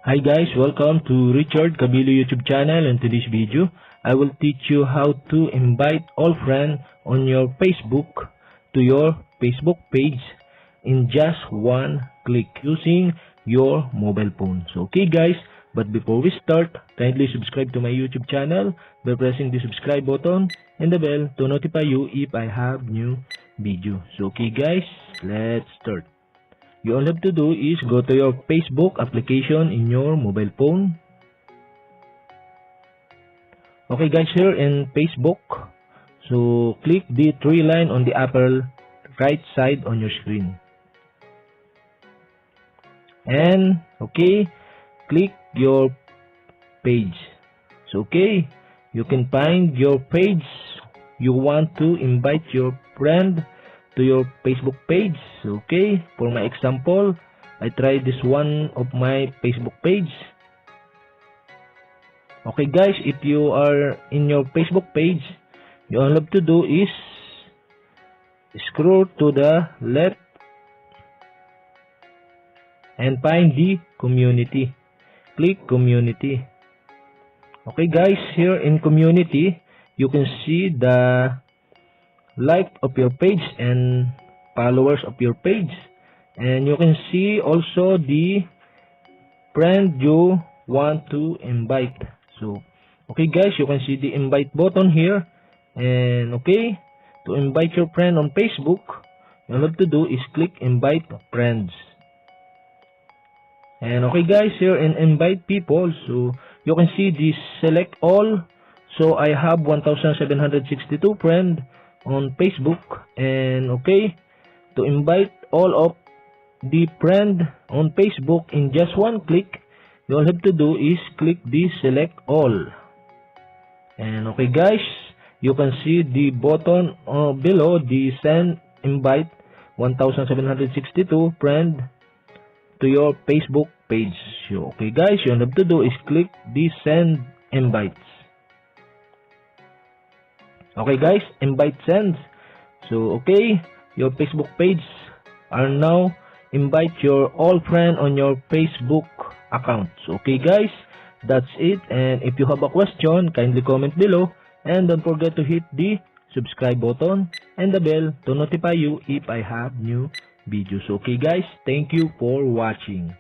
Hi guys, welcome to Richard Cabile YouTube channel. In today's video, I will teach you how to invite all friends on your Facebook to your Facebook page in just one click using your mobile phone. So okay guys, but before we start, kindly subscribe to my YouTube channel by pressing the subscribe button and the bell to notify you if I have new video. So okay guys, let's start. You all have to do is go to your Facebook application in your mobile phone. Okay guys, here in Facebook, so click the three line on the upper right side on your screen. And okay, click your page. So okay, you can find your page. You want to invite your friend to your Facebook page. Okay, for my example, I tried this one of my Facebook page. Okay guys, if you are in your Facebook page, you all have to do is scroll to the left and find the community. Click community. Okay guys, here in community, you can see the like of your page and followers of your page, and you can see also the friend you want to invite. So okay guys, you can see the invite button here, and okay, to invite your friend on Facebook, all you have to do is click invite friends. And okay guys, here in invite people, so you can see this select all. So I have 1762 friends on Facebook, and okay, to invite all of the friend on Facebook in just one click, you all have to do is click the select all. And okay guys, you can see the button below the send invite 1762 friend to your Facebook page. So okay guys, you all have to do is click the send invites. Okay guys, invite sends. So okay, your Facebook page are now invite your all friend on your Facebook account. So okay guys, that's it. And if you have a question, kindly comment below, and don't forget to hit the subscribe button and the bell to notify you if I have new videos. Okay guys, thank you for watching.